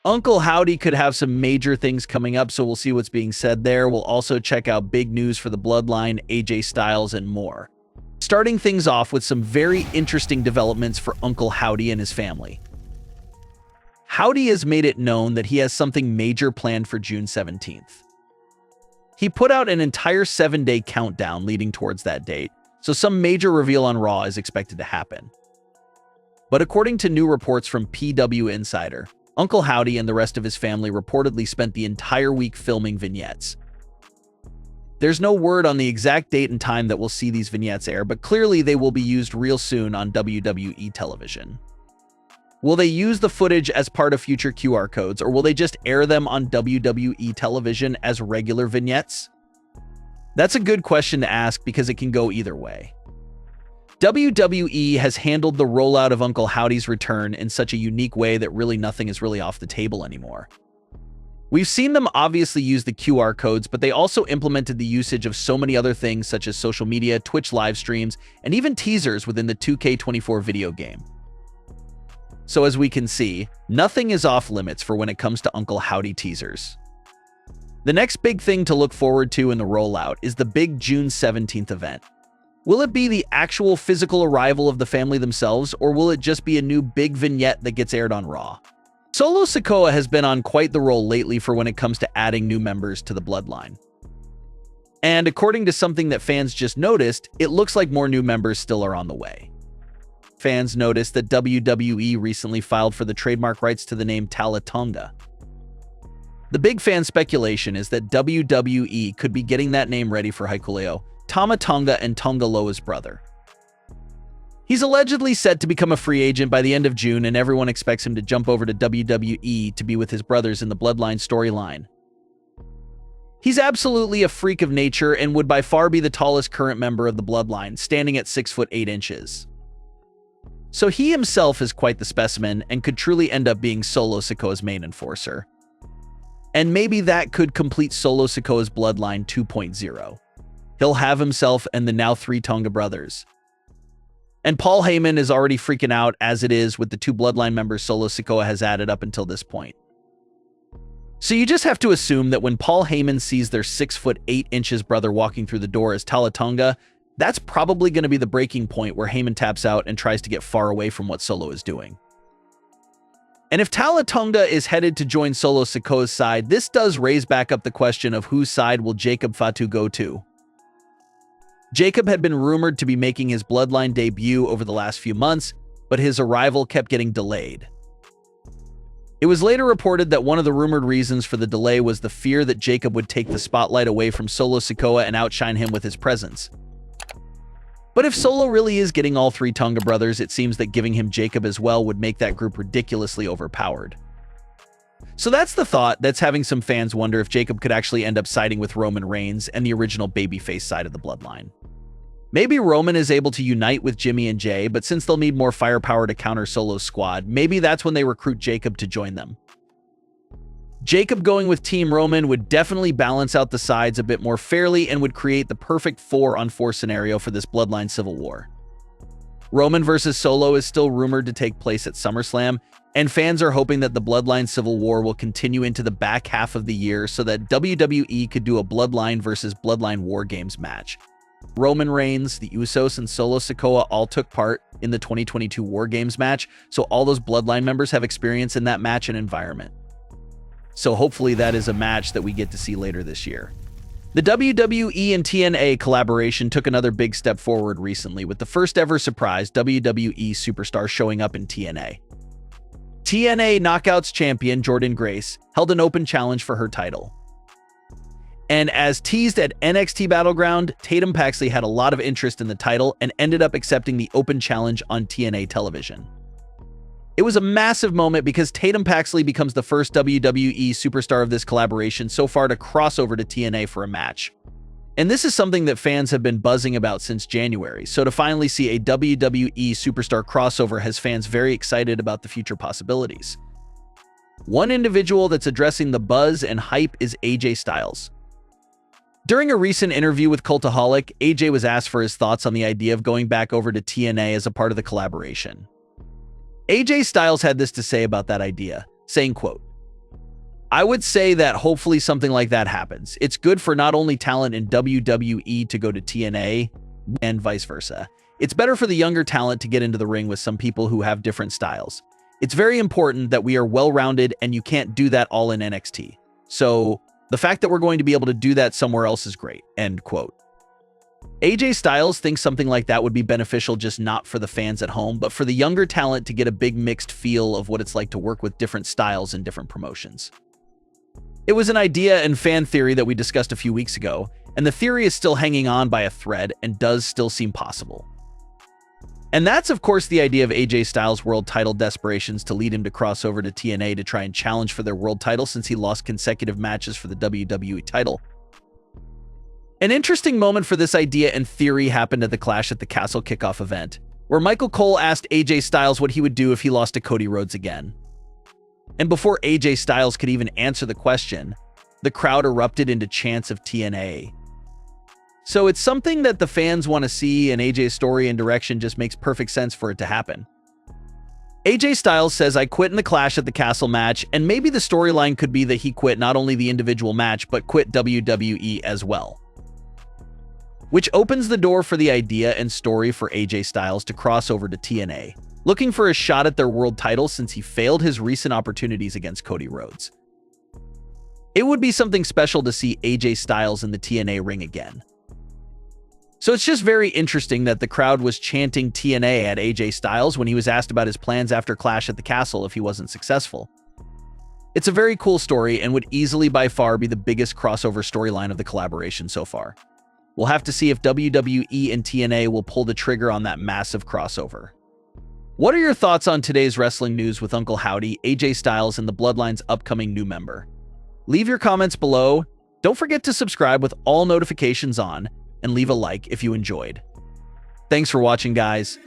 Uncle Howdy could have some major things coming up, so we'll see what's being said there. We'll also check out big news for the Bloodline, AJ Styles, and more. Starting things off with some very interesting developments for Uncle Howdy and his family. Howdy has made it known that he has something major planned for June 17th. He put out an entire 7-day countdown leading towards that date, so some major reveal on Raw is expected to happen. But according to new reports from PW Insider, Uncle Howdy and the rest of his family reportedly spent the entire week filming vignettes. There's no word on the exact date and time that we'll see these vignettes air, but clearly they will be used real soon on WWE television. Will they use the footage as part of future QR codes, or will they just air them on WWE television as regular vignettes? That's a good question to ask because it can go either way. WWE has handled the rollout of Uncle Howdy's return in such a unique way that really nothing is really off the table anymore. We've seen them obviously use the QR codes, but they also implemented the usage of so many other things such as social media, Twitch live streams, and even teasers within the 2K24 video game. So as we can see, nothing is off limits for when it comes to Uncle Howdy teasers. The next big thing to look forward to in the rollout is the big June 17th event. Will it be the actual physical arrival of the family themselves, or will it just be a new big vignette that gets aired on Raw? Solo Sikoa has been on quite the roll lately for when it comes to adding new members to the Bloodline. And according to something that fans just noticed, it looks like more new members still are on the way. Fans noticed that WWE recently filed for the trademark rights to the name Talla Tonga. The big fan speculation is that WWE could be getting that name ready for Hikuleo, Tama Tonga, and Tonga Loa's brother. He's allegedly set to become a free agent by the end of June, and everyone expects him to jump over to WWE to be with his brothers in the Bloodline storyline. He's absolutely a freak of nature and would by far be the tallest current member of the Bloodline, standing at 6'8". So he himself is quite the specimen and could truly end up being Solo Sikoa's main enforcer. And maybe that could complete Solo Sikoa's Bloodline 2.0. He'll have himself and the now 3 Tonga brothers. And Paul Heyman is already freaking out as it is with the 2 Bloodline members Solo Sikoa has added up until this point. So you just have to assume that when Paul Heyman sees their 6'8" brother walking through the door as Talla Tonga, that's probably going to be the breaking point where Heyman taps out and tries to get far away from what Solo is doing. And if Talla Tonga is headed to join Solo Sikoa's side, this does raise back up the question of whose side will Jacob Fatu go to. Jacob had been rumored to be making his Bloodline debut over the last few months, but his arrival kept getting delayed. It was later reported that one of the rumored reasons for the delay was the fear that Jacob would take the spotlight away from Solo Sikoa and outshine him with his presence. But if Solo really is getting all 3 Tonga brothers, it seems that giving him Jacob as well would make that group ridiculously overpowered. So that's the thought that's having some fans wonder if Jacob could actually end up siding with Roman Reigns and the original babyface side of the Bloodline. Maybe Roman is able to unite with Jimmy and Jay, but since they'll need more firepower to counter Solo's squad, maybe that's when they recruit Jacob to join them. Jacob going with Team Roman would definitely balance out the sides a bit more fairly and would create the perfect 4-on-4 scenario for this Bloodline Civil War. Roman versus Solo is still rumored to take place at SummerSlam, and fans are hoping that the Bloodline Civil War will continue into the back half of the year so that WWE could do a Bloodline versus Bloodline War Games match. Roman Reigns, the Usos, and Solo Sikoa all took part in the 2022 War Games match, so all those Bloodline members have experience in that match and environment. So hopefully that is a match that we get to see later this year. The WWE and TNA collaboration took another big step forward recently with the first ever surprise WWE superstar showing up in TNA. TNA Knockouts champion Jordynne Grace held an open challenge for her title. And as teased at NXT Battleground, Tatum Paxley had a lot of interest in the title and ended up accepting the open challenge on TNA television. It was a massive moment because Tatum Paxley becomes the first WWE superstar of this collaboration so far to cross over to TNA for a match. And this is something that fans have been buzzing about since January, so to finally see a WWE superstar crossover has fans very excited about the future possibilities. One individual that's addressing the buzz and hype is AJ Styles. During a recent interview with Cultaholic, AJ was asked for his thoughts on the idea of going back over to TNA as a part of the collaboration. AJ Styles had this to say about that idea, saying, quote, "I would say that hopefully something like that happens. It's good for not only talent in WWE to go to TNA and vice versa. It's better for the younger talent to get into the ring with some people who have different styles. It's very important that we are well-rounded, and you can't do that all in NXT. So the fact that we're going to be able to do that somewhere else is great." End quote. AJ Styles thinks something like that would be beneficial just not for the fans at home, but for the younger talent to get a big mixed feel of what it's like to work with different styles and different promotions. It was an idea and fan theory that we discussed a few weeks ago, and the theory is still hanging on by a thread and does still seem possible. And that's, of course, the idea of AJ Styles' world title desperations to lead him to cross over to TNA to try and challenge for their world title since he lost consecutive matches for the WWE title. An interesting moment for this idea and theory happened at the Clash at the Castle kickoff event, where Michael Cole asked AJ Styles what he would do if he lost to Cody Rhodes again. And before AJ Styles could even answer the question, the crowd erupted into chants of TNA. So it's something that the fans want to see, and AJ's story and direction just makes perfect sense for it to happen. AJ Styles says, "I quit in the Clash at the Castle match," and maybe the storyline could be that he quit not only the individual match, but quit WWE as well. Which opens the door for the idea and story for AJ Styles to cross over to TNA, looking for a shot at their world title since he failed his recent opportunities against Cody Rhodes. It would be something special to see AJ Styles in the TNA ring again. So it's just very interesting that the crowd was chanting TNA at AJ Styles when he was asked about his plans after Clash at the Castle if he wasn't successful. It's a very cool story and would easily by far be the biggest crossover storyline of the collaboration so far. We'll have to see if WWE and TNA will pull the trigger on that massive crossover. What are your thoughts on today's wrestling news with Uncle Howdy, AJ Styles, and the Bloodline's upcoming new member? Leave your comments below. Don't forget to subscribe with all notifications on, and leave a like if you enjoyed. Thanks for watching, guys.